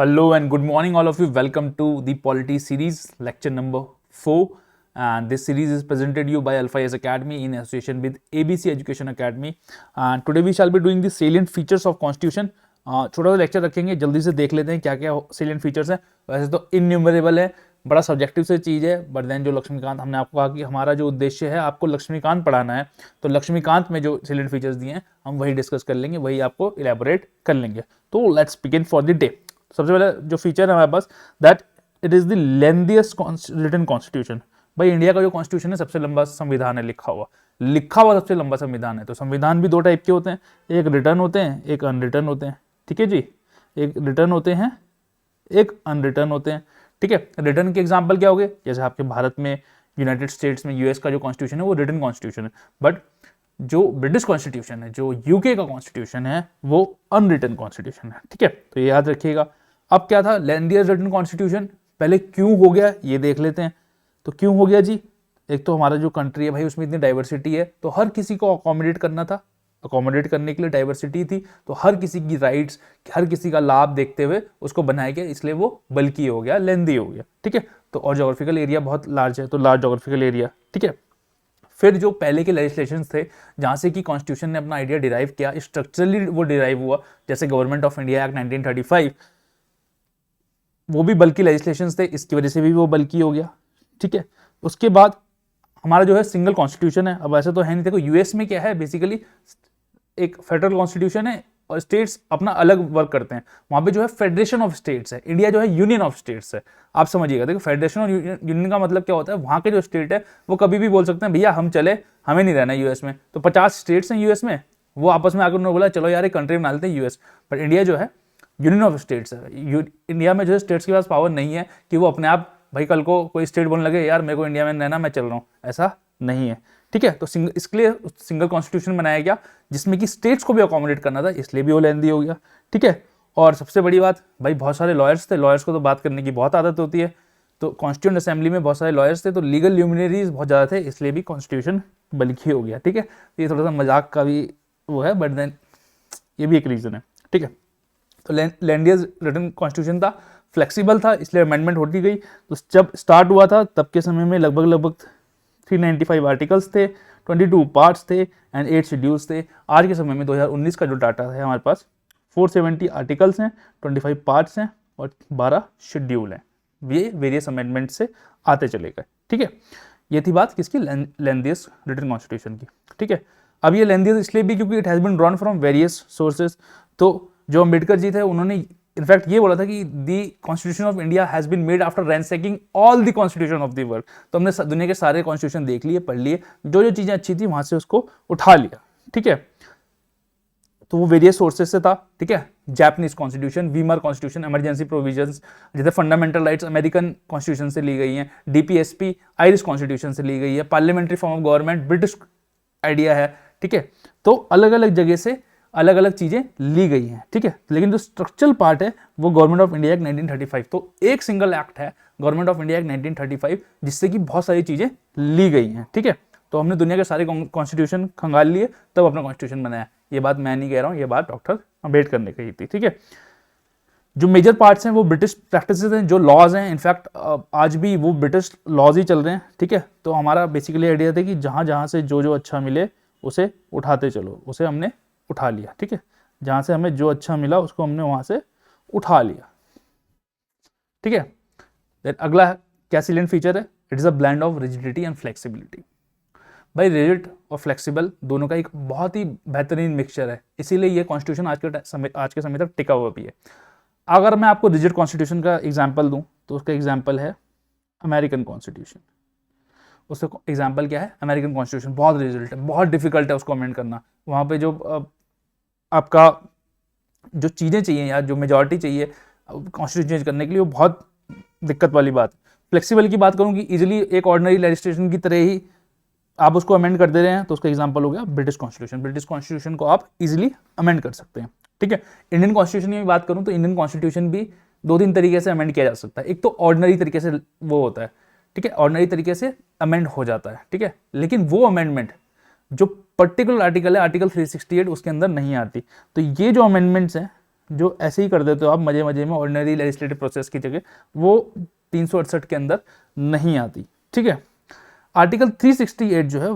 Hello and good morning, all of you. Welcome to the Polity series, lecture number 4. And this series is presented to you by Alpha S Academy in association with ABC Education Academy. And today we shall be doing the salient features of Constitution. छोटा सा lecture रखेंगे, जल्दी से देख लेते हैं क्या क्या सेलियंट फीचर्स हैं. वैसे तो इनन्यूमरेबल है, बड़ा सब्जेक्टिव से चीज़ है, बट देन जो लक्ष्मीकांत, हमने आपको कहा कि हमारा जो उद्देश्य है आपको लक्ष्मीकांत पढ़ाना है, तो लक्ष्मीकांत में जो सेलियंट फीचर्स दिए हैं हम वही डिस्कस कर लेंगे, वही आपको इलेबोरेट कर लेंगे. तो let's begin for the day. सबसे पहले जो फीचर है हमारे पास, that it is the lengthiest written constitution. भाई इंडिया का जो कॉन्स्टिट्यूशन है सबसे लंबा संविधान है, लिखा हुआ सबसे लंबा संविधान है. तो संविधान भी दो टाइप के होते हैं, एक रिटर्न होते हैं, एक अनरिटर्न होते हैं. ठीक है जी, एक रिटर्न होते हैं, एक अनरिटर्न होते हैं. ठीक है, रिटर्न के एग्जाम्पल क्या हो गए, जैसे आपके भारत में, यूनाइटेड स्टेट्स में, यूएस का जो कॉन्स्टिट्यूशन है वो रिटर्न कॉन्स्टिट्यूशन है. बट जो ब्रिटिश कॉन्स्टिट्यूशन है, जो यूके का कॉन्स्टिट्यूशन है, वो अनरिटन कॉन्स्टिट्यूशन है. ठीक है, तो ये याद रखिएगा. अब क्या था, लेंथिएस्ट रिटन कॉन्स्टिट्यूशन. पहले क्यों हो गया ये देख लेते हैं. तो क्यों हो गया जी, एक तो हमारा जो कंट्री है भाई उसमें इतनी डाइवर्सिटी है, तो हर किसी को अकोमोडेट करना था. अकोमोडेट करने के लिए डाइवर्सिटी थी, तो हर किसी की राइट्स, हर किसी का लाभ देखते हुए उसको बनाया गया, इसलिए वो बल्कि हो गया, लेंदी हो गया. ठीक है, तो और जोग्राफिकल एरिया बहुत लार्ज है, तो लार्ज जोग्राफिकल एरिया. ठीक है, फिर जो पहले के लेजिस्लेशन थे जहाँ से कि कॉन्स्टिट्यूशन ने अपना आइडिया डिराइव किया, स्ट्रक्चरली वो डिराइव हुआ, जैसे गवर्नमेंट ऑफ इंडिया एक्ट 1935, वो भी बल्कि लेजिस्लेशन थे, इसकी वजह से भी वो बल्कि हो गया. ठीक है, उसके बाद हमारा जो है सिंगल कॉन्स्टिट्यूशन है. अब ऐसा तो है नहीं, देखो यूएस में क्या है, बेसिकली एक फेडरल कॉन्स्टिट्यूशन है और स्टेट्स अपना अलग वर्क करते हैं. वहाँ पे जो है फेडरेशन ऑफ स्टेट्स है, इंडिया जो है यूनियन ऑफ स्टेट्स है. आप समझिएगा, देखो फेडरेशन और यूनियन का मतलब क्या होता है, वहाँ के जो स्टेट है वो कभी भी बोल सकते हैं भैया हम चले, हमें नहीं रहना यूएस में. तो 50 स्टेट्स हैं यूएस में, वो आपस में आकर उन्होंने बोला चलो यार एक कंट्री बना लेते हैं यूएस. बट इंडिया जो है यूनियन ऑफ स्टेट्स है. इंडिया में जो है स्टेट्स के पास पावर नहीं है कि वो अपने आप भाई कल को कोई स्टेट बोलने लगे यार मेरे को इंडिया में रहना, मैं चल रहा हूँ, ऐसा नहीं है. ठीक है, तो इसके लिए सिंगल कॉन्स्टिट्यूशन बनाया गया जिसमें कि स्टेट्स को भी अकोमोडेट करना था, इसलिए भी वो लेंदी हो गया. ठीक है, और सबसे बड़ी बात भाई बहुत सारे लॉयर्स थे, लॉयर्स को तो बात करने की बहुत आदत होती है, तो कॉन्स्टिट्यूएंट असेंबली में बहुत सारे लॉयर्स थे, तो लीगल ल्यूमिनरीज बहुत ज़्यादा थे, इसलिए भी कॉन्स्टिट्यूशन बल्कि हो गया. ठीक है, ये थोड़ा सा मजाक का भी वो है, बट देन ये भी एक रीज़न है. ठीक है, तो लेंथिएस्ट रिटन कॉन्स्टिट्यूशन था, फ्लेक्सिबल था, इसलिए अमेंडमेंट होती गई. तो जब स्टार्ट हुआ था तब के समय में लगभग 395 आर्टिकल्स थे, 22 पार्ट्स थे एंड 8 शेड्यूल्स थे. आज के समय में 2019 का जो डाटा है हमारे पास 470 आर्टिकल्स हैं, 25 पार्ट्स हैं और 12 शेड्यूल हैं. ये वेरियस अमेंडमेंट से आते चले गए. ठीक है, ये थी बात किसकी, लेंथिएस्ट रिटन कॉन्स्टिट्यूशन की. ठीक है, अब ये लेंथिएस्ट इसलिए भी क्योंकि it has been drawn from various sources. तो जो अम्बेडकर जी थे उन्होंने इनफैक्ट ये बोला था कि the constitution of India has been made after ransacking all the constitution of the world. तो हमने दुनिया के सारे कॉन्स्टिट्यूशन देख लिए, पढ़ लिए, जो जो चीज़ें अच्छी थी वहां से उसको उठा लिया. ठीक है, तो वो वेरियस सोर्सेज से था. ठीक है, Japanese constitution, Weimar constitution, emergency provisions, जैसे फंडामेंटल राइट्स अमेरिकन कॉन्स्टिट्यूशन से ली गई हैं, डीपीएसपी आयरिश कॉन्स्टिट्यूशन से ली गई है, parliamentary form of government British idea है. ठीक है, तो अलग अलग जगह से अलग अलग चीजें ली गई हैं. ठीक है, लेकिन जो स्ट्रक्चरल पार्ट है वो गवर्नमेंट ऑफ इंडिया एक्ट 1935, तो एक सिंगल एक्ट है गवर्नमेंट ऑफ इंडिया एक्ट 1935 जिससे कि बहुत सारी चीजें ली गई हैं. ठीक है, तो हमने दुनिया के सारे कॉन्स्टिट्यूशन खंगाल लिए तब अपना कॉन्स्टिट्यूशन बनाया. ये बात मैं नहीं कह रहा हूँ, ये बात डॉक्टर अम्बेडकर ने कही थी. ठीक है, जो मेजर पार्ट्स हैं वो ब्रिटिश प्रैक्टिसेस हैं, जो लॉज हैं इनफैक्ट आज भी वो ब्रिटिश लॉज ही चल रहे हैं. ठीक है, तो हमारा बेसिकली आइडिया था कि जहाँ जहाँ से जो जो अच्छा मिले उसे उठाते चलो, उसे हमने उठा लिया. ठीक है, जहां से हमें जो अच्छा मिला उसको हमने वहां से उठा लिया. ठीक है, देन अगला क्या सेलिएंट फीचर है, it is a blend of rigidity and flexibility. भाई रिजिड और फ्लेक्सिबल दोनों का एक बहुत ही बेहतरीन मिक्सचर है, इसीलिए ये कॉन्स्टिट्यूशन आज के समय तक टिका हुआ भी है. अगर मैं आपको रिजिड कॉन्स्टिट्यूशन का एग्जाम्पल दूं तो उसका एग्जाम्पल है अमेरिकन कॉन्स्टिट्यूशन. उसका एग्जाम्पल क्या है, अमेरिकन कॉन्स्टिट्यूशन बहुत रिजिड है, बहुत डिफिकल्ट है उसको अमेंड करना. वहाँ पे जो आपका जो चीज़ें चाहिए या जो मेजॉरिटी चाहिए कॉन्स्टिट्यूशन चेंज करने के लिए, वो बहुत दिक्कत वाली बात. फ्लेक्सिबल की बात करूँ कि इजीली एक ऑर्डिनरी लेजिस्लेशन की तरह ही आप उसको अमेंड कर दे रहे हैं, तो उसका एग्जांपल हो गया ब्रिटिश कॉन्स्टिट्यूशन. ब्रिटिश कॉन्स्टिट्यूशन को आप इजीली अमेंड कर सकते हैं. ठीक है, इंडियन कॉन्स्टिट्यूशन की बात करूँ तो इंडियन कॉन्स्टिट्यूशन भी 2-3 तरीके से अमेंड किया जा सकता है. एक तो ऑर्डिनरी तरीके से वो होता है, ठीक है, ऑर्डिनरी तरीके से अमेंड हो जाता है. ठीक है, लेकिन वो अमेंडमेंट जो पर्टिकुलर आर्टिकल है, आर्टिकल 368 उसके अंदर नहीं आती. तो ये जो अमेंडमेंट्स हैं जो ऐसे ही कर देते हो आप मजे मजे में ऑर्डिनरी लेजिस्लेटिव प्रोसेस की जगह, वो 368 के अंदर नहीं आती। ठीक है, आर्टिकल 368 जो है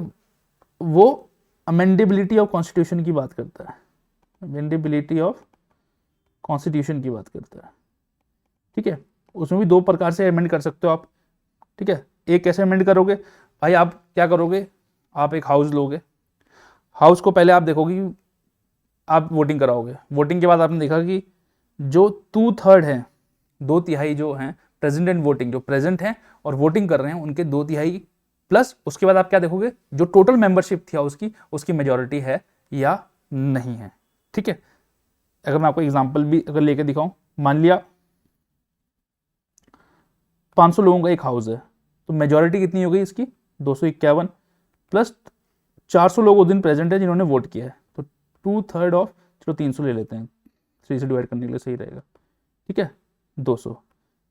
वो अमेंडेबिलिटी ऑफ कॉन्स्टिट्यूशन की बात करता है, अमेंडेबिलिटी ऑफ कॉन्स्टिट्यूशन की बात करता है। ठीक है, उसमें भी दो प्रकार से अमेंड कर सकते हो आप। ठीक है, एक कैसे अमेंड करोगे भाई, आप क्या करोगे, आप एक हाउस लोगे, हाउस को पहले आप देखोगे कि आप वोटिंग कराओगे, वोटिंग के बाद आपने देखा कि जो 2/3 है, 2/3 जो हैं प्रेजेंट एंड वोटिंग, जो प्रेजेंट हैं और वोटिंग कर रहे हैं उनके 2/3 प्लस उसके बाद आप क्या देखोगे, जो टोटल मेंबरशिप थी उसकी मेजॉरिटी है या नहीं है। ठीक है, अगर मैं आपको एग्जांपल भी अगर लेके दिखाऊं, मान लिया 500 लोगों का एक हाउस है, तो मेजॉरिटी कितनी हो गई इसकी, 251 प्लस 400 लोग उस दिन प्रेजेंट है जिन्होंने वोट किया है, तो 2/3 ऑफ, चलो 300 ले लेते हैं, 3 से डिवाइड करने के लिए सही रहेगा। ठीक है, 200,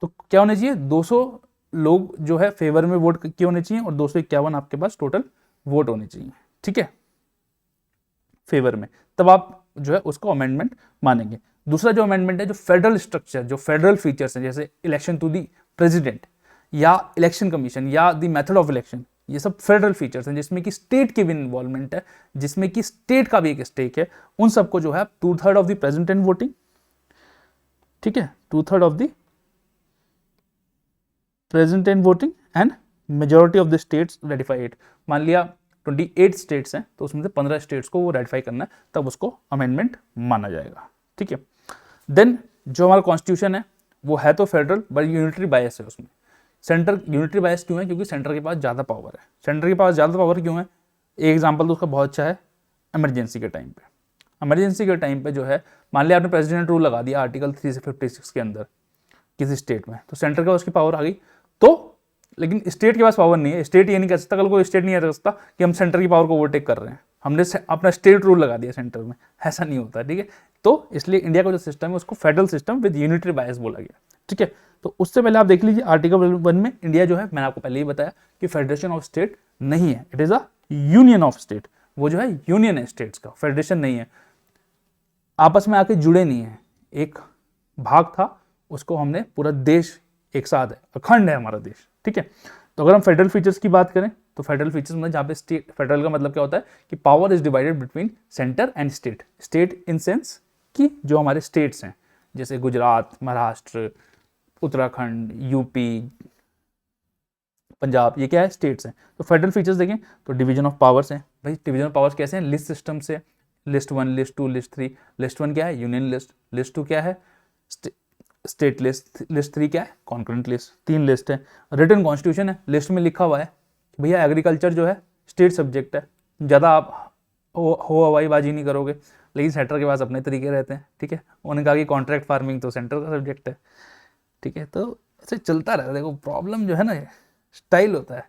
तो क्या होने चाहिए, 200 लोग जो है फेवर में वोट किए होने चाहिए और 251 आपके पास टोटल वोट होने चाहिए। ठीक है, फेवर में, तब आप जो है उसको अमेंडमेंट मानेंगे। दूसरा जो अमेंडमेंट है, जो फेडरल स्ट्रक्चर, जो फेडरल फीचर्स हैं, जैसे इलेक्शन टू दी प्रेसिडेंट या इलेक्शन कमीशन या द मेथड ऑफ इलेक्शन, ये सब फेडरल फीचर्स हैं जिसमें कि स्टेट की भी इन्वॉल्वमेंट है, जिसमें कि स्टेट का भी एक स्टेक है, उन सबको जो है 2/3 of the present and voting, ठीक है, 2/3 of the present and voting and majority of the states ratify it. मान लिया 28 स्टेट्स हैं, तो उसमें से 15 स्टेट्स को वो रेटिफाई करना है, तब उसको अमेंडमेंट माना जाएगा। ठीक है, देन जो हमारा कॉन्स्टिट्यूशन है वो है तो फेडरल, बट यूनिटरी बायस है उसमें। सेंटर यूनिटरी बायस क्यों है, क्योंकि सेंटर के पास ज़्यादा पावर है। सेंटर के पास ज़्यादा पावर क्यों है, एक एग्जांपल तो उसका बहुत अच्छा है, इमरजेंसी के टाइम पे। इमरजेंसी के टाइम पे जो है, मान लिया आपने प्रेसिडेंट रूल लगा दिया आर्टिकल 3 से 56 के अंदर किसी स्टेट में, तो सेंटर के पास उसकी पावर आ गई, तो लेकिन स्टेट के पास पावर नहीं है। स्टेट ये नहीं कह सकता, कल को स्टेट नहीं कह सकता कि हम सेंटर की पावर को ओवरटेक कर रहे हैं, हमने अपना स्टेट रूल लगा दिया सेंटर में, ऐसा नहीं होता। ठीक है, तो इसलिए इंडिया का जो सिस्टम है उसको फेडरल सिस्टम विद यूनिटरी बायस बोला गया। ठीक है, तो उससे पहले आप देख लीजिए आर्टिकल 1 में इंडिया जो है, मैंने आपको पहले ही बताया कि फेडरेशन ऑफ स्टेट नहीं है, it is a union of state. वो जो है यूनियन है स्टेट्स का, फेडरेशन नहीं है, आपस में आके जुड़े नहीं है। एक भाग था, उसको हमने पूरा देश एक साथ है, अखंड है हमारा देश। ठीक है, तो अगर हम फेडरल फीचर्स की बात करें, तो फेडरल फीचर्स में जहाँ पे स्टेट, फेडरल का मतलब क्या होता है कि power is divided between centre and state. State in sense कि जो हमारे स्टेट्स हैं, जैसे गुजरात, महाराष्ट्र, उत्तराखंड, यूपी, पंजाब, ये क्या है, स्टेट्स हैं। तो फेडरल फीचर्स देखें तो डिवीजन ऑफ पावर्स हैं। भाई डिवीजन ऑफ पावर्स कैसे हैं, लिस्ट सिस्टम से, लिस्ट 1, लिस्ट 2, लिस्ट 3। लिस्ट 1 क्या है, यूनियन लिस्ट। लिस्ट 2 क्या है, स्टेट लिस्ट। लिस्ट 3 क्या है, कॉन्करेंट लिस्ट। 3 लिस्ट है। रिटन कॉन्स्टिट्यूशन है, लिस्ट में लिखा हुआ है भैया एग्रीकल्चर जो है स्टेट सब्जेक्ट है, ज़्यादा आप हो हवाईबाजी नहीं करोगे, लेकिन सेंटर के पास अपने तरीके रहते हैं। ठीक है, उन्होंने कहा कि कॉन्ट्रैक्ट फार्मिंग तो सेंटर का सब्जेक्ट है। ठीक है, तो ऐसे चलता रहता है। देखो प्रॉब्लम जो है ना, स्टाइल होता है,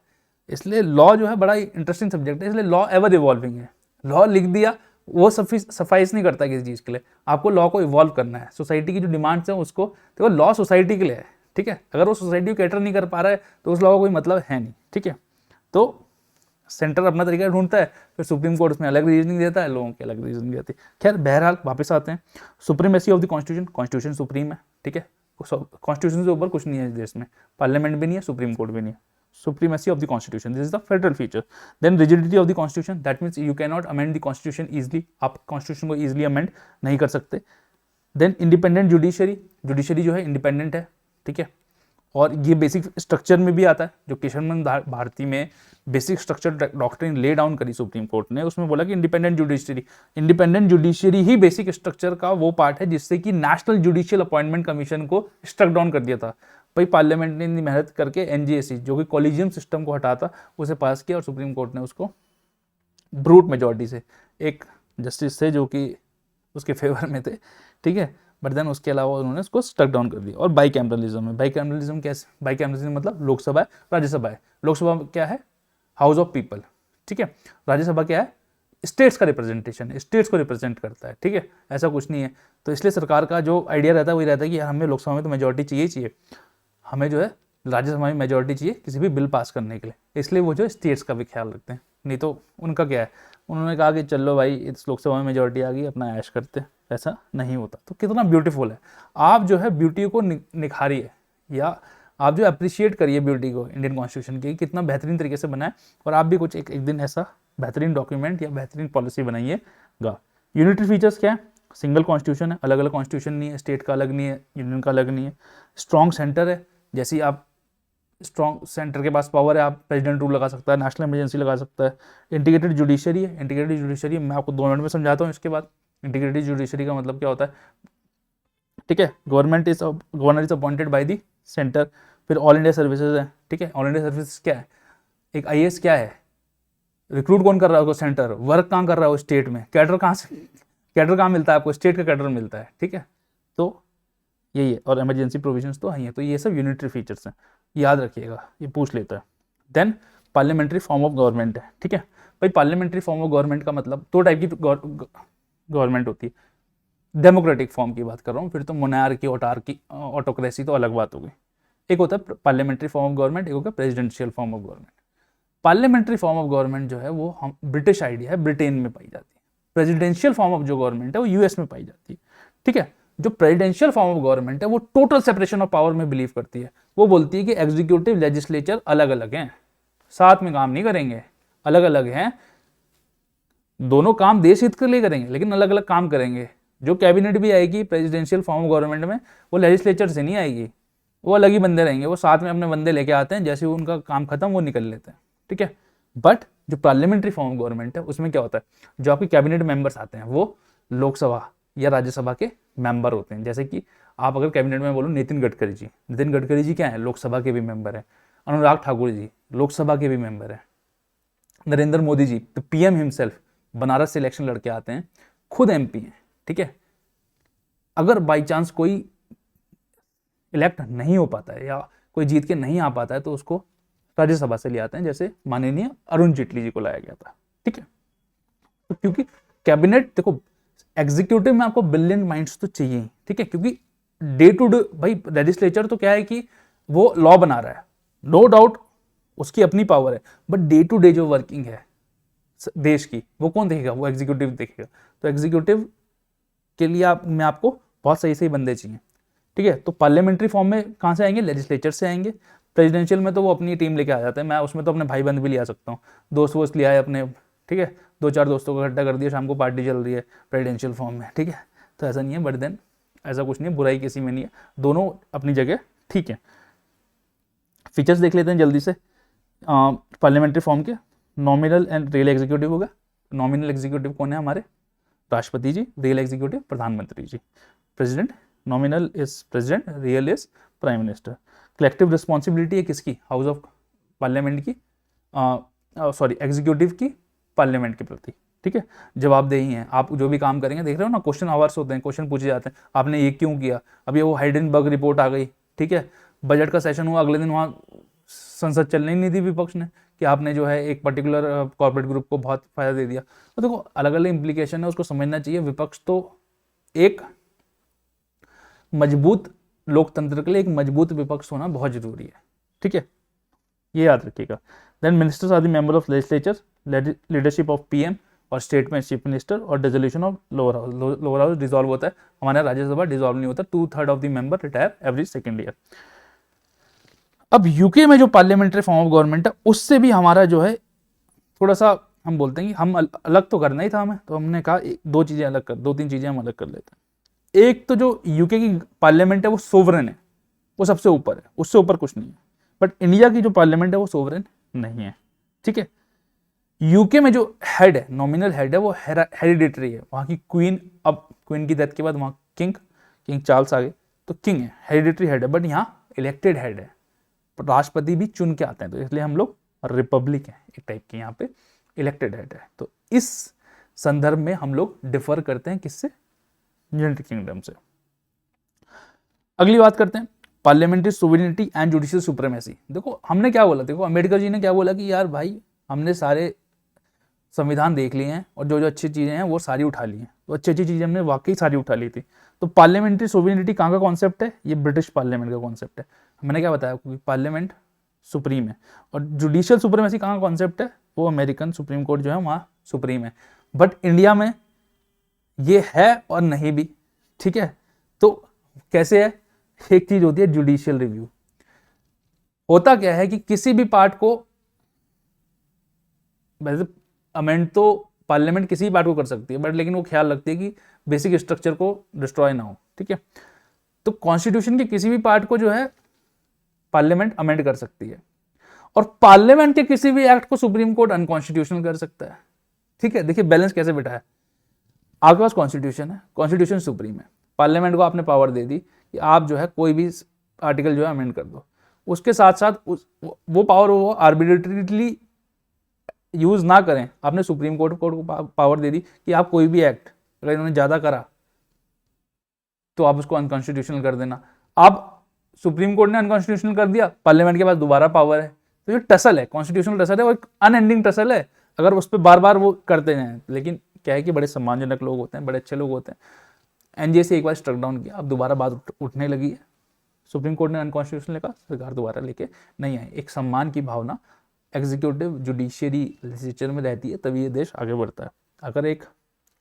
इसलिए लॉ जो है बड़ा ही इंटरेस्टिंग सब्जेक्ट है, इसलिए लॉ एवर इवॉल्विंग है। लॉ लिख दिया वो सफाइस नहीं करता किसी चीज़ के लिए, आपको लॉ को इवॉल्व करना है। सोसाइटी की जो डिमांड्स हैं उसको देखो, लॉ सोसाइटी के लिए है। ठीक है, अगर वो सोसाइटी को कैटर नहीं कर पा रहा है तो उस लॉ का कोई मतलब है नहीं। ठीक है, तो सेंटर अपना तरीका ढूंढता है, फिर सुप्रीम कोर्ट उसमें अलग रीजनिंग देता है, लोगों की अलग रीजनिंग देती है। खैर बहरहाल वापस आते हैं, supremacy of the constitution. Constitution supreme है। ठीक है, कॉन्स्टिट्यूशन से ऊपर कुछ नहीं है इस देश में, पार्लियामेंट भी नहीं है, सुप्रीम कोर्ट भी नहीं है। Supremacy of the constitution, this is the federal feature. Then rigidity of the constitution, that means you can not amend the constitution easily, आप कॉन्स्टिट्यूशन को इजिली अमेंड नहीं कर सकते। देन इंडिपेंडेंट जुडिशरी, जुडिशरी जो है इंडिपेंडेंट है। ठीक है, और ये बेसिक स्ट्रक्चर में भी आता है, जो केशवमन भारती में basic structure doctrine lay down करी सुप्रीम कोर्ट ने, उसमें बोला कि इंडिपेंडेंट जुडिशरी, इंडिपेंडेंट जुडिशरी ही बेसिक स्ट्रक्चर का वो पार्ट है जिससे कि नेशनल जुडिशियल अपॉइंटमेंट कमीशन को स्ट्रक डाउन कर दिया था। भाई पार्लियामेंट ने मेहनत करके एनजीएसी जो कि कॉलेजियम सिस्टम को हटाता, उसे पास किया और सुप्रीम कोर्ट ने उसको ब्रूट मेजॉरिटी से, एक जस्टिस से जो कि उसके फेवर में थे। ठीक है, बट देन उसके अलावा उन्होंने उसको स्टक डाउन कर दिया। और बाई कैमरलिज्म है। बाई कैमरलिज्म कैसे, बाई कैमरलिज्म मतलब लोकसभा है, राज्यसभा है। लोकसभा क्या है, हाउस ऑफ पीपल। ठीक है, राज्यसभा क्या है, स्टेट्स का रिप्रेजेंटेशन, स्टेट्स को रिप्रेजेंट करता है। ठीक है, ऐसा कुछ नहीं है। तो इसलिए सरकार का जो आइडिया रहता है वही रहता है कि यार हमें लोकसभा में तो मेजोरिटी चाहिए चाहिए, हमें जो है राज्यसभा में मेजोरिटी चाहिए किसी भी बिल पास करने के लिए, इसलिए वो जो स्टेट्स का भी ख्याल रखते हैं। नहीं तो उनका क्या है, उन्होंने कहा कि चलो भाई इस लोकसभा में मेजोरिटी आ गई, अपना ऐश करते हैं, ऐसा नहीं होता। तो कितना ब्यूटीफुल है, आप जो है ब्यूटी को निखारिए या आप जो अप्रिशिएट करिए ब्यूटी को इंडियन कॉन्स्टिट्यूशन की, कितना बेहतरीन तरीके से बनाए, और आप भी कुछ एक दिन ऐसा बेहतरीन डॉक्यूमेंट या बेहतरीन पॉलिसी बनाइएगा। यूनिटरी फीचर्स क्या है? सिंगल कॉन्स्टिट्यूशन है, अलग अलग कॉन्स्टिट्यूशन नहीं है, स्टेट का अलग नहीं है, यूनियन का अलग नहीं है। स्ट्रॉन्ग सेंटर है, जैसे ही आप स्ट्रॉन्ग सेंटर के पास पावर है, आप प्रेसिडेंट रूल लगा सकता है, नेशनल इमरजेंसी लगा सकता है। इंटीग्रेटेड जुडिशरी है, इंटीग्रेटेड जुडिशरी मैं आपको 2 मिनट में समझाता हूँ इसके बाद। इंटीग्रेटेड जुडिशरी का मतलब क्या होता है, ठीक है। Governor is appointed by the centre. फिर ऑल इंडिया सर्विसेज है, ठीक है। ऑल इंडिया सर्विसेज क्या है? एक आईएएस क्या है, रिक्रूट कौन कर रहा है उसको? सेंटर। वर्क कहाँ कर रहा है वो? स्टेट में। कैडर कहाँ से, कैडर कहाँ मिलता है आपको? स्टेट का कैडर मिलता है, ठीक है। तो यही है, और इमरजेंसी प्रोविजंस तो है। तो ये सब यूनिटरी फीचर्स हैं, याद रखिएगा, ये पूछ लेता है। Then parliamentary form of government है, ठीक है भाई। पार्लियामेंट्री फॉर्म ऑफ गवर्नमेंट का मतलब 2 टाइप की गवर्नमेंट होती है। डेमोक्रेटिक फॉर्म की बात कर रहा हूँ, फिर तो मोनार्की, ऑटार्की, ऑटोक्रेसी तो अलग बात हो गई। एक होता है पार्लियामेंट्री फॉर्म ऑफ गवर्नमेंट, एक होता है presidential form of government. Parliamentary form of government जो है वो हम ब्रिटिश आइडिया है, ब्रिटेन में पाई जाती है। प्रेसिडेंशियल फॉर्म ऑफ जो गवर्नमेंट है वो यूएस में पाई जाती है, ठीक है। जो प्रेसिडेंशियल फॉर्म ऑफ गवर्नमेंट है वो टोटल सेपरेशन ऑफ पावर में बिलीव करती है। वो बोलती है कि एग्जीक्यूटिव लेजिस्लेचर अलग अलग हैं, साथ में काम नहीं करेंगे, अलग अलग हैं। दोनों काम देश हित के लिए करेंगे लेकिन अलग अलग काम करेंगे। जो कैबिनेट भी आएगी प्रेसिडेंशियल फॉर्म ऑफ गवर्नमेंट में, वो लेजिस्लेचर से नहीं आएगी, वो अलग ही बंदे रहेंगे, वो साथ में अपने बंदे लेके आते हैं, जैसे उनका काम खत्म वो निकल लेते हैं, ठीक है। बट जो पार्लियामेंट्री फॉर्म ऑफ गवर्नमेंट है उसमें क्या होता है, जो आपके कैबिनेट मेंबर्स आते हैं वो लोकसभा या राज्यसभा के मेंबर होते हैं। जैसे कि आप अगर कैबिनेट में बोलो नितिन गडकरी जी क्या है? लोकसभा के भी मेंबर है। अनुराग ठाकुर जी लोकसभा के भी मेंबर है। नरेंद्र मोदी जी तो पीएम हिमसेल्फ बनारस से इलेक्शन लड़के आते हैं, खुद एमपी हैं, ठीक है। अगर बाई चांस कोई इलेक्ट नहीं हो पाता है या कोई जीत के नहीं आ पाता है तो उसको राज्यसभा से ले आते हैं, जैसे माननीय अरुण जेटली जी को लाया गया था, ठीक है। तो क्योंकि कैबिनेट, देखो एग्जीक्यूटिव में आपको ब्रिलियंट माइंड्स तो चाहिए, ठीक है, क्योंकि डे टू डे भाई लेजिस्लेचर तो क्या है कि वो लॉ बना रहा है, नो डाउट उसकी अपनी पावर है, बट डे टू डे जो वर्किंग है देश की वो कौन देखेगा? वो एग्जीक्यूटिव देखेगा। तो एग्जीक्यूटिव के लिए मैं आपको बहुत सही बंदे चाहिए, ठीक है। तो पार्लियामेंट्री फॉर्म में कहाँ से आएंगे? लेजिस्लेचर से आएंगे। प्रेसिडेंशियल में तो वो अपनी टीम लेके आ जाते हैं, मैं उसमें तो अपने भाई बंद भी ले आ सकता हूँ, दोस्त वोस्त ले आए अपने, ठीक है, 2-4 दोस्तों को इकट्ठा कर दिया, शाम को पार्टी चल रही है प्रेसिडेंशियल फॉर्म में, ठीक है। तो ऐसा नहीं है, बट देन ऐसा कुछ नहीं है, बुराई किसी में नहीं है, दोनों अपनी जगह ठीक है। फीचर्स देख लेते हैं जल्दी से पार्लियामेंट्री फॉर्म के। नॉमिनल एंड रियल एग्जीक्यूटिव होगा। नॉमिनल एग्जीक्यूटिव कौन है? हमारे राष्ट्रपति जी। रियल एग्जीक्यूटिव प्रधानमंत्री जी। President, nominal is president, real is prime minister. Collective responsibility है किसकी? हाउस ऑफ पार्लियामेंट की, सॉरी एग्जीक्यूटिव की पार्लियामेंट के प्रति, ठीक है। जवाबदेही है, आप जो भी काम करेंगे, देख रहे हो ना क्वेश्चन आवर्स होते हैं, क्वेश्चन पूछे जाते हैं, आपने ये क्यों किया? अब ये वो हाइडेनबर्ग रिपोर्ट आ गई, ठीक है, बजट का सेशन हुआ, अगले दिन वहाँ संसद चलने ही नहीं दी विपक्ष ने कि आपने जो है एक पर्टिकुलर कॉर्पोरेट ग्रुप को बहुत फायदा दे दिया। तो देखो अलग अलग इंप्लीकेशन है, उसको समझना चाहिए। विपक्ष तो एक मजबूत लोकतंत्र के लिए एक मजबूत विपक्ष होना बहुत जरूरी है, ठीक है, ये याद रखिएगा। Then ministers are the member of legislature, leadership of PM और स्टेट में चीफ मिनिस्टर, और dissolution of lower house. Lower house dissolve होता है, हमारे राज्यसभा डिसॉल्व नहीं होता। 2/3 of the member retire every second year. अब यूके में जो पार्लियामेंट्री फॉर्म ऑफ गवर्नमेंट है उससे भी हमारा जो है थोड़ा सा, हम बोलते हैं कि हम अलग तो करना ही था हमें, तो हमने कहा 2-3 चीजें हम अलग कर लेते हैं। एक तो जो यूके की पार्लियामेंट है वो सोवरेन है, वो सबसे ऊपर है, उससे ऊपर कुछ नहीं है। बट इंडिया की जो पार्लियामेंट है वो सोवरेन नहीं है, ठीक है। यूके में जो हेड है, नॉमिनल हेड है, वो हेरिडिटरी है। वहाँ की क्वीन, अब क्वीन की डेथ के बाद वहाँ किंग चार्ल्स आ गए, तो किंग है, हेरिडिटरी हेड है। बट यहाँ इलेक्टेड हेड है, राष्ट्रपति भी चुन के आते हैं, तो इसलिए हम लोग रिपब्लिक हैं एक टाइप के, यहाँ पे इलेक्टेड हेड है। तो इस संदर्भ में हम लोग डिफर करते हैं किससे? यूनाइटेड किंगडम से। अगली बात करते हैं parliamentary sovereignty and judicial supremacy. देखो हमने क्या बोला, देखो अम्बेडकर जी ने क्या बोला कि यार भाई हमने सारे संविधान देख लिए हैं और जो जो अच्छी चीजें हैं वो सारी उठा ली हैं, तो अच्छी चीजें हमने वाकई सारी उठा ली थी। तो पार्लियामेंट्री सोवरेनिटी कहाँ का कॉन्सेप्ट है? ये ब्रिटिश पार्लियामेंट का कॉन्सेप्ट है। मैंने क्या बताया आपको, पार्लियामेंट सुप्रीम है, और जुडिशियल सुप्रीमेसी कहाँ का कॉन्सेप्ट है? वो अमेरिकन सुप्रीम कोर्ट जो है वहाँ सुप्रीम है। बट इंडिया में ये है और नहीं भी, ठीक है। तो कैसे है, एक चीज होती है जुडिशियल रिव्यू। होता क्या है कि किसी भी पार्ट को, वैसे अमेंड तो पार्लियामेंट किसी भी पार्ट को कर सकती है, बट लेकिन वो ख्याल रखती है कि बेसिक स्ट्रक्चर को डिस्ट्रॉय ना हो, ठीक है। तो कॉन्स्टिट्यूशन के किसी भी पार्ट को जो है पार्लियामेंट अमेंड कर सकती है, और पार्लियामेंट के किसी भी एक्ट को सुप्रीम कोर्ट अनकॉन्स्टिट्यूशनल कर सकता है, ठीक है। देखिए बैलेंस कैसे बैठा है, आपके पास कॉन्स्टिट्यूशन है, कॉन्स्टिट्यूशन सुप्रीम है, पार्लियामेंट को आपने पावर दे दी कि आप जो है कोई भी आर्टिकल जो है अमेंड कर दो, उसके साथ साथ वो पावर वो आर्बिट्रेटली यूज ना करें, आपने सुप्रीम कोर्ट को पावर दे दी कि आप कोई भी एक्ट अगर इन्होंने ज्यादा करा तो आप उसको अनकॉन्स्टिट्यूशनल कर देना। आप सुप्रीम कोर्ट ने अनकॉन्स्टिट्यूशनल कर दिया, पार्लियामेंट के पास दोबारा पावर है, तो ये टसल है, कॉन्स्टिट्यूशनल टसल है और अनएंडिंग टसल है अगर उस पर बार बार वो करते हैं। लेकिन क्या है कि बड़े सम्मानजनक लोग होते हैं, बड़े अच्छे लोग होते हैं, एनजीए से एक बार स्ट्रक डाउन किया, अब दोबारा बात उठने लगी है, सुप्रीम कोर्ट ने अनकॉन्स्टिट्यूशनल लिखा, सरकार दोबारा लेके नहीं आई। एक सम्मान की भावना एग्जीक्यूटिव जुडिशियरी लेजिस्लेचर में रहती है, तभी ये देश आगे बढ़ता है। अगर एक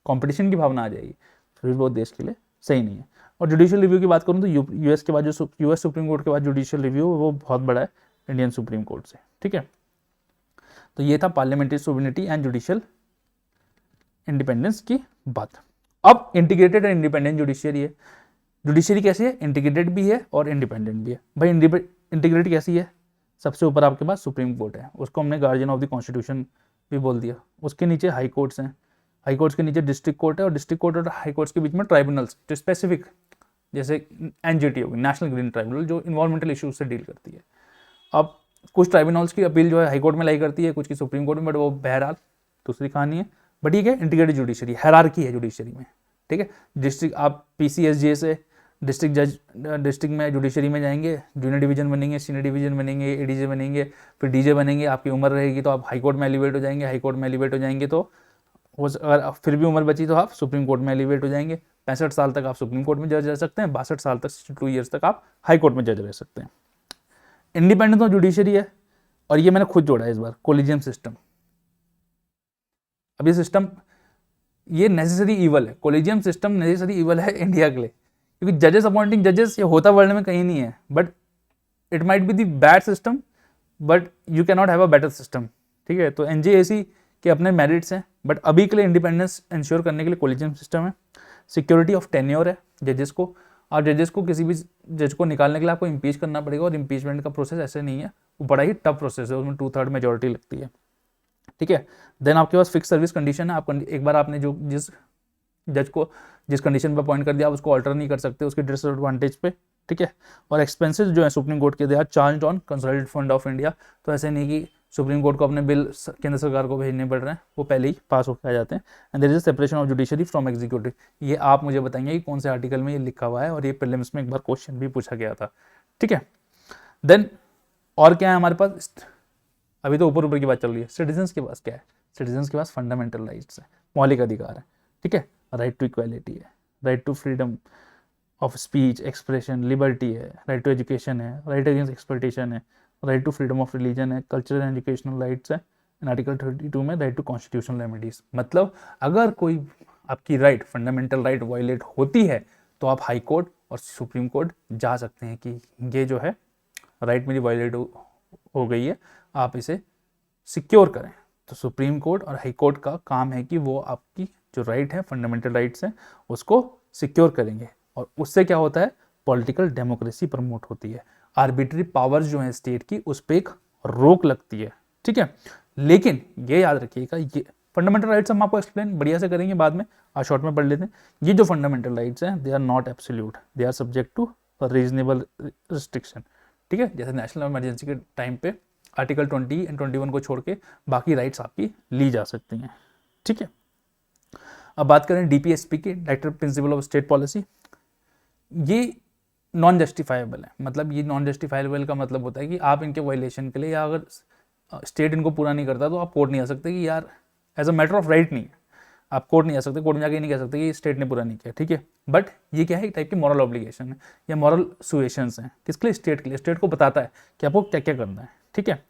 कंपटीशन की भावना आ जाएगी फिर वो देश के लिए सही नहीं है। और जुडिशियल रिव्यू की बात करूँ तो यूएस के बाद जो यूएस सुप्रीम कोर्ट के बाद जुडिशियल रिव्यू वो बहुत बड़ा है इंडियन सुप्रीम कोर्ट से, ठीक है। तो ये था parliamentary sovereignty and judicial independence की बात। अब इंटीग्रेटेड एंड इंडिपेंडेंट जुडिशियरी है। जुडिशियरी कैसी है, इंटीग्रेटेड भी है और इंडिपेंडेंट भी है। भाई इंटीग्रेटेड कैसी है, सबसे ऊपर आपके पास सुप्रीम कोर्ट है, उसको हमने गार्जियन ऑफ द कॉन्स्टिट्यूशन भी बोल दिया। उसके नीचे हाई कोर्ट्स हैं, हाई कोर्ट्स के नीचे डिस्ट्रिक्ट कोर्ट है, और डिस्ट्रिक्ट कोर्ट और हाई कोर्ट्स के बीच में ट्राइब्यूनल्स जो स्पेसिफिक, जैसे एनजीटी होगी, नेशनल ग्रीन ट्राइब्यूनल, जो इन्वायरमेंटल इशूज से डील करती है। अब कुछ ट्राइब्यूनल्स की अपील जो है हाई कोर्ट में लाई करती है, कुछ की सुप्रीम कोर्ट में, बट वो बहरहाल दूसरी कहानी है। बट ठीक है, इंटीग्रेटेड जुडिशरी, हायरार्की है जुडिशरी में, ठीक है। डिस्ट्रिक्ट आप पीसीएसजे से डिस्ट्रिक्ट जज, डिस्ट्रिक्ट में जुडिशरी में जाएंगे, जूनियर डिवीजन बनेंगे, सीनियर डिवीजन बनेंगे, एडीजे बनेंगे, फिर डीजे बनेंगे। आपकी उम्र रहेगी तो आप हाई कोर्ट में एलिवेट हो जाएंगे, हाई कोर्ट में एलिवेट हो जाएंगे तो अगर फिर भी उम्र बची तो आप सुप्रीम कोर्ट में एलिवेट हो जाएंगे। 65 साल तक आप सुप्रीम कोर्ट में जज रह सकते हैं, 62 साल तक 62 ईयर्स तक आप हाई कोर्ट में जज रह सकते हैं। इंडिपेंडेंस ऑफ जुडिशरी है, और ये मैंने खुद जोड़ा है इस बार, कोलिजियम सिस्टम। अब ये सिस्टम ये नेसेसरी इवल है, कोलिजियम सिस्टम नेसेसरी इवल है इंडिया के लिए, क्योंकि जजेस अपॉइंटिंग जजेस ये होता वर्ल्ड में कहीं नहीं है। But it might be the bad system, but you can not have a better system, ठीक है। तो एनजेएसी के अपने मेरिट्स हैं, बट अभी के लिए इंडिपेंडेंस इंश्योर करने के लिए कोलिजियम सिस्टम है। सिक्योरिटी ऑफ टेन्योर है जजेस को, और जजेस को किसी भी जज को निकालने के लिए आपको इम्पीच करना पड़ेगा, और इम्पीचमेंट का प्रोसेस ऐसे नहीं है, वो बड़ा ही टफ प्रोसेस है, उसमें 2/3 मेजोरिटी लगती है, ठीक है। देन आपके पास फिक्स सर्विस कंडीशन है, आप एक बार आपने जो जिस जज को जिस कंडीशन पर अपॉइंट कर दिया आप उसको ऑल्टर नहीं कर सकते उसके डिसएडवांटेज पे, ठीक है। और एक्सपेंसेस जो है सुप्रीम कोर्ट के they are charge on consolidated fund of India, तो ऐसे नहीं कि सुप्रीम कोर्ट को अपने बिल केंद्र सरकार को भेजने पड़ रहे हैं, वो पहले ही पास होकर आ जाते हैं। And there is a separation of judiciary from executive. ये आप मुझे बताएंगे कि कौन से आर्टिकल में ये लिखा हुआ है, और ये प्रीलिम्स में एक बार क्वेश्चन भी पूछा गया था, ठीक है। देन और क्या है हमारे पास, अभी तो ऊपर ऊपर की बात चल रही है। सिटीजन्स के पास क्या है, सिटीजन्स के पास फंडामेंटल राइट्स है, मौलिक अधिकार है, ठीक है। राइट टू इक्वालिटी है, right to freedom of speech expression liberty है, राइट टू एजुकेशन है, राइट अगेंस्ट एक्सप्लॉइटेशन है, right to freedom of religion है, कल्चरल एंड एजुकेशनल राइट्स है, एंड आर्टिकल 32 में राइट टू कॉन्स्टिट्यूशनल रेमेडीज। मतलब अगर कोई आपकी राइट फंडामेंटल राइट वायलेट होती है तो आप हाई कोर्ट और सुप्रीम कोर्ट जा सकते हैं कि ये जो है राइट मेरी वायलेट हो गई है, आप इसे सिक्योर करें। तो सुप्रीम कोर्ट और हाई कोर्ट का काम है कि वो आपकी जो राइट है फंडामेंटल राइट्स हैं उसको सिक्योर करेंगे, और उससे क्या होता है, पॉलिटिकल डेमोक्रेसी प्रमोट होती है, आर्बिट्री पावर्स जो है स्टेट की उस पर एक रोक लगती है, ठीक है। लेकिन ये याद रखिएगा, ये फंडामेंटल राइट्स हम आपको एक्सप्लेन बढ़िया से करेंगे बाद में, आज शॉर्ट में पढ़ लेते हैं। ये जो फंडामेंटल राइट्स हैं they are not absolute, they are subject to reasonable restriction, ठीक है। जैसे नेशनल इमरजेंसी के टाइम पे आर्टिकल 20 एंड 21 को छोड़ के बाकी राइट्स आपकी ली जा सकती हैं, ठीक है। अब बात करें डीपीएसपी की, director principle of state policy. ये नॉन जस्टिफाइबल है, मतलब ये नॉन जस्टिफाइबल का मतलब होता है कि आप इनके वायलेशन के लिए, या अगर स्टेट इनको पूरा नहीं करता तो आप कोर्ट नहीं आ सकते कि यार as a matter of right नहीं है, आप कोर्ट नहीं आ सकते, कोर्ट में जाके नहीं कह सकते कि स्टेट ने पूरा नहीं किया, ठीक है। बट ये क्या है, एक टाइप की मॉरल ऑब्लिगेशन है या मॉरल सुएशंस हैं, किसके लिए, स्टेट के लिए। स्टेट को बताता है कि आपको क्या क्या करना है, ठीक है।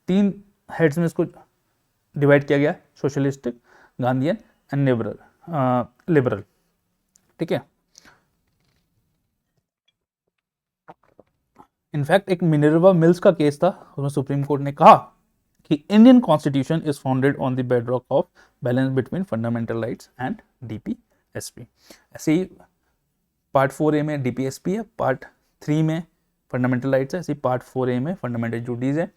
3 हेड्स में इसको डिवाइड किया गया, सोशलिस्टिक, गांधीयन एंड लिबरल। ठीक है। इनफैक्ट एक मिनर्वा मिल्स का केस था, उसमें सुप्रीम कोर्ट ने कहा कि Indian constitution is founded on the bedrock of balance between fundamental rights and DPSP. ऐसे ही पार्ट 4A में डीपीएसपी है, पार्ट 3 में फंडामेंटल राइट्स है, ऐसे ही पार्ट 4A में फंडामेंटल ड्यूटीज है।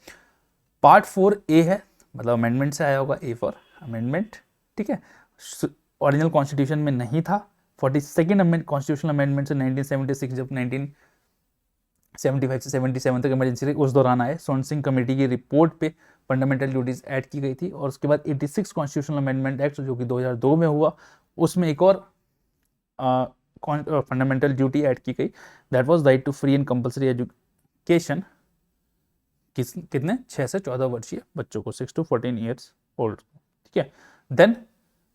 पार्ट 4A है, मतलब अमेंडमेंट से आया होगा, ए फॉर अमेंडमेंट, ठीक है। ओरिजिनल कॉन्स्टिट्यूशन में नहीं था। 42nd कॉन्स्टिट्यूशनल अमेंडमेंट से 1976, जब 1975 से 77 तक इमरजेंसी रही, उस दौरान आए। सोन सिंह कमेटी की रिपोर्ट पे फंडामेंटल ड्यूटीज ऐड की गई थी। और उसके बाद 86 कॉन्स्टिट्यूशनल अमेंडमेंट एक्ट जो कि 2002 में हुआ, उसमें एक और फंडामेंटल ड्यूटी ऐड की गई, that was right to free and compulsory education. कितने 6 से 14 वर्षीय बच्चों को, 6 to 14 ईयर्स ओल्ड, ठीक है। Then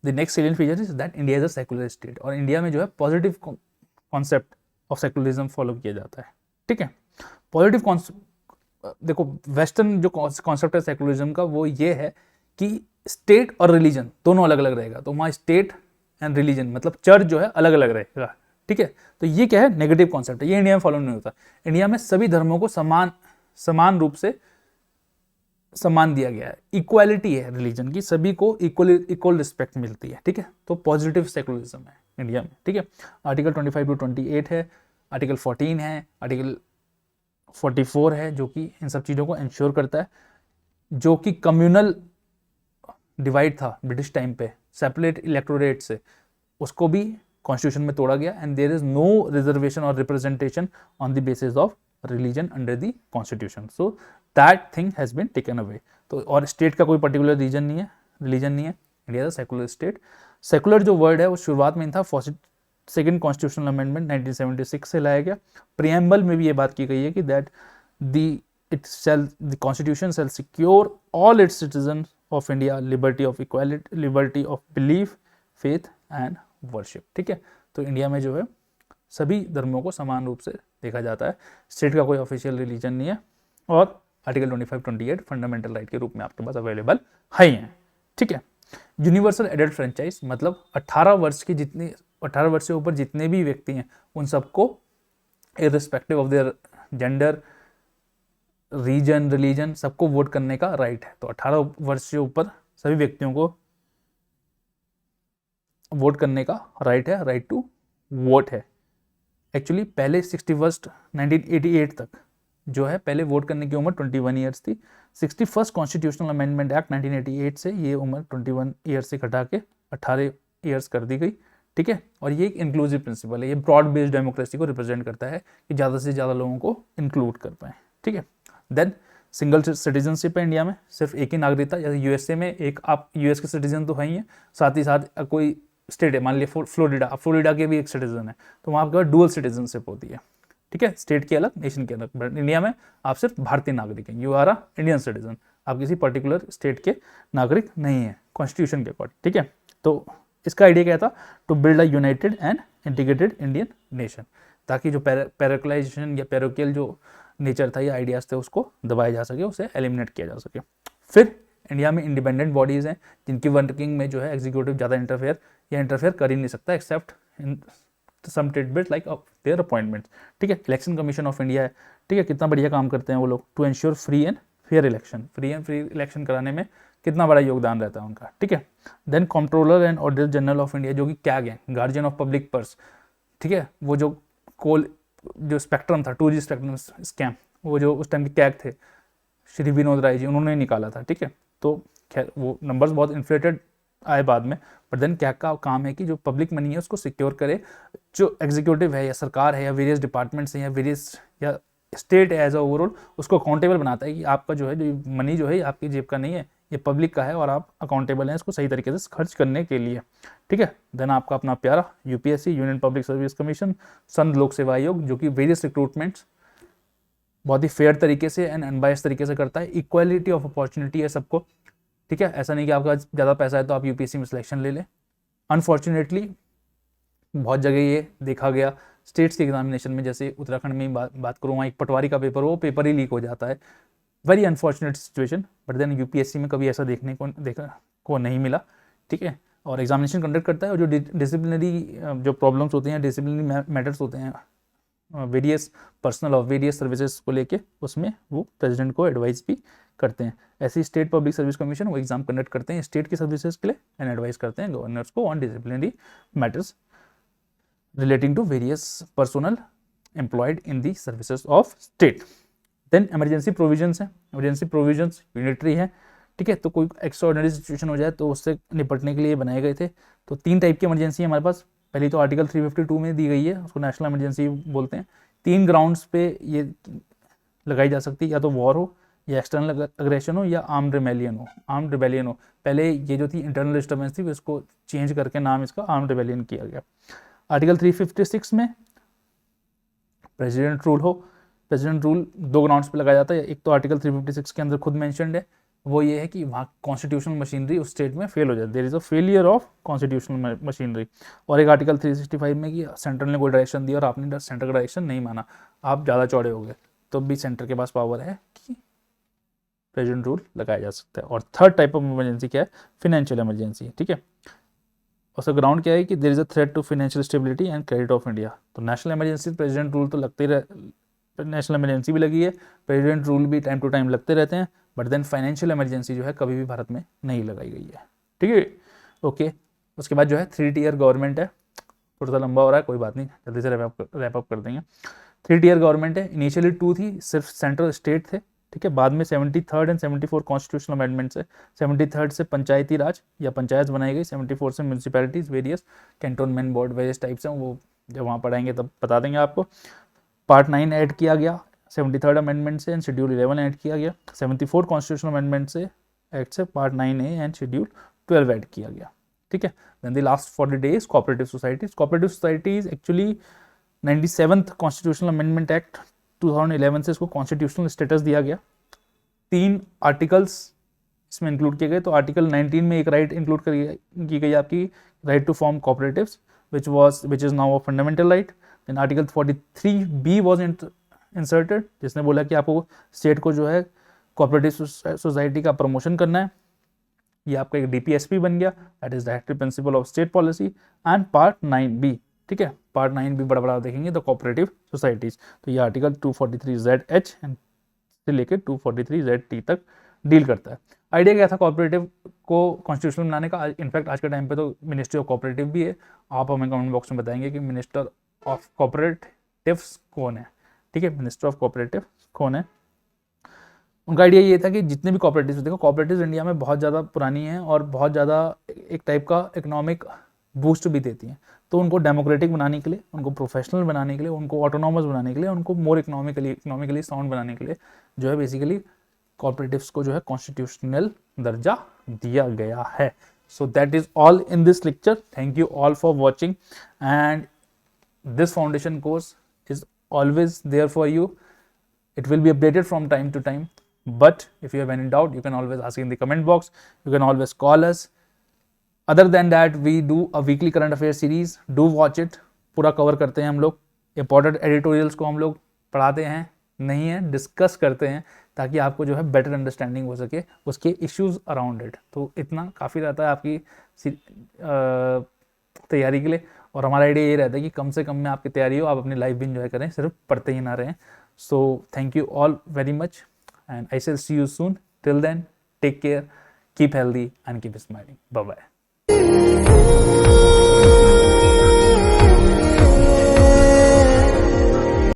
the next salient feature is that India is a secular state, और इंडिया में जो है positive concept of secularism follow किया जाता है, ठीक है। पॉजिटिव कॉन्सेप्ट, देखो वेस्टर्न जो कॉन्सेप्ट है सेकुलरिज्म का, वो ये है कि स्टेट और रिलीजन दोनों अलग अलग रहेगा। तो वहाँ स्टेट एंड रिलीजन मतलब चर्च जो है अलग अलग रहेगा, ठीक है। तो ये क्या है, नेगेटिव कॉन्सेप्ट है, ये इंडिया में फॉलो नहीं होता। इंडिया में सभी धर्मों को समान रूप से सम्मान दिया गया है, इक्वालिटी है रिलीजन की, सभी को इक्वल रिस्पेक्ट मिलती है, ठीक है। तो पॉजिटिव सेकुलरिज्म है इंडिया में, ठीक है। आर्टिकल 25 to 28 है, आर्टिकल 14 है, आर्टिकल 44 है, जो कि इन सब चीज़ों को इंश्योर करता है। जो कि कम्युनल डिवाइड था ब्रिटिश टाइम पे, सेपरेट इलेक्टोरेट से, उसको भी कॉन्स्टिट्यूशन में तोड़ा गया। And there is no reservation or representation on the basis of religion under the constitution, so that thing has been taken away. तो और स्टेट का कोई पर्टिकुलर रिलीजन नहीं है, India is a secular state. Secular जो word है वो शुरुआत में था, सेकेंड कॉन्स्टिट्यूशनल अमेंडमेंट 1976 से लाया गया। प्रियम्बल में भी ये बात की गई है कि that the constitution shall secure all its citizen of India liberty of equality, liberty of belief, faith and worship, ठीक है। तो इंडिया में जो है सभी धर्मों को समान रूप से देखा जाता है, स्टेट का कोई ऑफिशियल रिलीजन नहीं है, और आर्टिकल 25-28 फंडामेंटल राइट के रूप में आपके पास अवेलेबल है ही हैं, ठीक है। यूनिवर्सल एडल्ट फ्रेंचाइज मतलब 18 वर्ष से ऊपर जितने भी व्यक्ति हैं, उन सबको irrespective of their gender, region, religion, सबको वोट करने का राइट है। तो 18 वर्ष से ऊपर सभी व्यक्तियों को वोट करने का राइट है, राइट टू वोट है। एक्चुअली पहले 1988 तक जो है, पहले वोट करने की उम्र 21 ईयर्स थी। 61st कॉन्स्टिट्यूशनल अमेंडमेंट एक्ट 1988 से ये उम्र 21 ईयर्स से घटा के 18 ईयर्स कर दी गई, ठीक है। और ये एक इंक्लूसिव प्रिंसिपल है, ये ब्रॉड बेस्ड डेमोक्रेसी को रिप्रेजेंट करता है कि ज़्यादा से ज़्यादा लोगों को इंक्लूड कर पाए, ठीक है। देन सिंगल सिटीजनशिप है इंडिया में, सिर्फ एक ही नागरिकता। जैसे यूएसए में एक आप यूएस के सिटीजन तो है ही है, साथ ही साथ कोई स्टेट है, मान लीजिए फ्लोरिडा के भी एक सिटीजन है, तो वहाँ आपके पास डुअल सिटीजनशिप होती है, ठीक है। स्टेट की अलग, नेशन की अलग। बट इंडिया में आप सिर्फ भारतीय नागरिक हैं, you are a Indian citizen, आप किसी पर्टिकुलर स्टेट के नागरिक नहीं है कॉन्स्टिट्यूशन के अकॉर्डिंग, ठीक है। तो इसका आइडिया क्या था, to build a united and integrated Indian nation, ताकि जो पैरोक्लाइजेशन या पैरोकियल जो नेचर था या आइडियाज थे उसको दबाया जा सके, उसे एलिमिनेट किया जा सके। फिर इंडिया में इंडिपेंडेंट बॉडीज़ हैं जिनकी वर्किंग में जो है एग्जीक्यूटिव ज़्यादा इंटरफेयर कर ही नहीं सकता, except in some tidbit like their appointments, ठीक है। इलेक्शन कमीशन ऑफ इंडिया है, ठीक है, कितना बढ़िया काम करते हैं वो लोग, to ensure free and fair election कराने में कितना बड़ा योगदान रहता है उनका, ठीक है। Then controller and auditor general of India, जो कि कैग है, गार्जियन ऑफ पब्लिक पर्स, ठीक है। वो जो स्पेक्ट्रम था, 2G स्पेक्ट्रम स्कैम, वो जो उस टाइम के कैग थे श्री विनोद राय जी, उन्होंने निकाला था, ठीक है। तो खैर वो नंबर्स बहुत इन्फ्लेटेड आए बाद में, बट देन कैग का काम है कि जो पब्लिक मनी है उसको सिक्योर करे, जो एग्जीक्यूटिव है या सरकार है या वेरियस डिपार्टमेंट्स हैं या स्टेट है एज अ ओवरऑल, उसको अकाउंटेबल बनाता है कि आपका जो है जो मनी जो है आपकी जेब का नहीं है, ये पब्लिक का है और आप अकाउंटेबल हैं इसको सही तरीके से खर्च करने के लिए, ठीक है। देन आपका अपना प्यारा UPSC, union public service commission, संघ लोक सेवा आयोग, जो कि वेरियस रिक्रूटमेंट्स बहुत ही फेयर तरीके से एंड अनबायस्ड तरीके से करता है। इक्वालिटी ऑफ अपॉर्चुनिटी है सबको, ठीक है। ऐसा नहीं कि आपका ज़्यादा पैसा है तो आप यूपीएससी में सिलेक्शन ले लें। अनफॉर्चुनेटली बहुत जगह ये देखा गया स्टेट्स के एग्जामिनेशन में, जैसे उत्तराखंड में बात करूँ, वहाँ एक पटवारी का पेपर, वो पेपर ही लीक हो जाता है, very unfortunate situation. But then UPSC में कभी ऐसा देखने को नहीं मिला, ठीक है। और एग्जामिनेशन कंडक्ट करता है, और जो डिसिप्लिनरी जो प्रॉब्लम्स होते हैं, डिसिप्लिनरी मैटर्स होते हैं वेरियस पर्सनल और वेरियस सर्विसेज को लेके, उसमें वो प्रेसिडेंट को एडवाइस भी करते हैं। ऐसी स्टेट पब्लिक सर्विस कमीशन वो एग्जाम कंडक्ट करते हैं स्टेट की सर्विसेज के लिए एंड एडवाइस करते हैं गवर्नर्स को on disciplinary matters relating to various personnel employed in the services of state. Then emergency provisions है, इमरजेंसी प्रोविजंस यूनिटरी है, ठीक है। तो कोई एक्स्ट्राऑर्डिनरी सिचुएशन हो जाए तो उससे निपटने के लिए बनाए गए थे। तो 3 टाइप की इमरजेंसी है हमारे पास। पहली तो आर्टिकल 352 में दी गई है, उसको नेशनल इमरजेंसी बोलते हैं। 3 ग्राउंड्स पे ये लगाई जा सकती है, या तो वॉर हो, या एक्सटर्नल अग्रेशन हो, या आर्म्ड रिबेलियन हो। आर्म्ड रिबेलियन हो, पहले ये जो थी इंटरनल डिस्टर्बेंस थी, इसको चेंज करके नाम इसका आर्म्ड रिबेलियन किया गया। आर्टिकल 356 में प्रेसिडेंट रूल हो, प्रेसिडेंट रूल 2 ग्राउंड्स पे लगाया जाता है। एक तो आर्टिकल 356 के अंदर खुद मेंशन्ड है, वो ये है कि वहाँ कॉन्स्टिट्यूशनल मशीनरी उस स्टेट में फेल हो जाए, there is a failure of constitutional machinery. और एक आर्टिकल 365 में कि सेंटर ने कोई डायरेक्शन दिया और आपने सेंटर का डायरेक्शन नहीं माना, आप ज़्यादा चौड़े हो गए, तो भी सेंटर के पास पावर है कि प्रेसिडेंट रूल लगाया जा सकता है। और थर्ड टाइप ऑफ इमरजेंसी क्या है, फाइनेंशियल इमरजेंसी, ठीक है। उसका ग्राउंड क्या है कि there is a threat to financial stability and credit of India. तो नेशनल इमरजेंसी प्रेसिडेंट रूल तो लगते ही नेशनल इमरजेंसी भी लगी है, प्रेसिडेंट रूल भी टाइम टू टाइम लगते रहते हैं, बट देन फाइनेंशियल इमरजेंसी जो है कभी भी भारत में नहीं लगाई गई है, ठीक है। ओके, उसके बाद जो है 3 टियर गवर्नमेंट है, थोड़ा सा लंबा हो रहा है, कोई बात नहीं, जल्दी से रैप अप कर देंगे। 3 टियर गवर्नमेंट है। इनिशियली 2 थी, सिर्फ सेंट्रल स्टेट थे, ठीक है। बाद में 73rd एंड 74 कॉन्स्टिट्यूशनल अमेंडमेंट्स है। 73rd से पंचायती राज या पंचायत बनाई गई, 74 से municipalities, various cantonment board, various types हैं, वो जब वहाँ पढ़ाएंगे तब बता देंगे आपको। पार्ट 9 ऐड किया गया 73rd अमेंडमेंट से एंड शेड्यूल 11 ऐड किया गया। 74 कॉन्स्टिट्यूशनल अमेंडमेंट से एक्ट से part 9A and schedule 12 add किया गया, ठीक है। Then the last 40 days cooperative societies. Cooperative societies actually 97th constitutional amendment act 2011 से इसको कॉन्स्टिट्यूशनल स्टेटस दिया गया। 3 आर्टिकल्स इसमें इंक्लूड किए गए। तो आर्टिकल 19 में एक राइट इंक्लूड की गई आपकी, right to form cooperatives, which is now a fundamental right. Then article 43B was inserted, जिसने बोला कि आपको स्टेट को जो है कोऑपरेटिव सोसाइटी का प्रमोशन करना है। ये आपका एक DPSP बन गया, that is directive principle of state policy. And part 9B, ठीक है, पार्ट 9B बड़ा देखेंगे तो कोऑपरेटिव सोसाइटीज। तो ये आर्टिकल 243ZH से लेकर 243ZT तक डील करता है। आइडिया क्या था कोऑपरेटिव को कॉन्स्टिट्यूशन बनाने का? इनफैक्ट आज के टाइम पे तो मिनिस्ट्री ऑफ कोऑपरेटिव भी है। आप हमें कमेंट बॉक्स में बताएंगे कि मिनिस्टर ऑफ कोऑपरेटिव्स कौन है, ठीक है, मिनिस्टर ऑफ कोऑपरेटिव कौन है। उनका आइडिया ये था कि जितने भी कोऑपरेटिव्स, देखो कोऑपरेटिव्स इंडिया में बहुत ज़्यादा पुरानी हैं और बहुत ज़्यादा एक टाइप का इकोनॉमिक बूस्ट भी देती हैं। तो उनको डेमोक्रेटिक बनाने के लिए, उनको प्रोफेशनल बनाने के लिए, उनको ऑटोनॉमस बनाने के लिए, उनको मोर इकोनॉमिकली साउंड बनाने के लिए जो है बेसिकली कॉर्पोरेटिव्स को जो है कॉन्स्टिट्यूशनल दर्जा दिया गया है। So that is all in this lecture. Thank you all for watching and this foundation course is always there for you. It will be updated from time to time, but if you have any doubt you can always ask in the comment box. You can always call us. Other than that we do a weekly current affairs series. Do watch it. पूरा cover करते हैं हम लोग, important editorials को हम लोग पढ़ाते हैं, नहीं है डिस्कस करते हैं, ताकि आपको जो है बेटर अंडरस्टैंडिंग हो सके उसके इश्यूज अराउंड इट। तो इतना काफ़ी रहता है आपकी तैयारी के लिए। और हमारा आइडिया ये रहता है कि कम से कम में आपकी तैयारी हो, आप अपनी लाइफ भी इंजॉय करें, सिर्फ पढ़ते ही ना रहें। So thank you all very much and I shall see you soon. Till then, take care, keep healthy and keep smiling. Bye bye.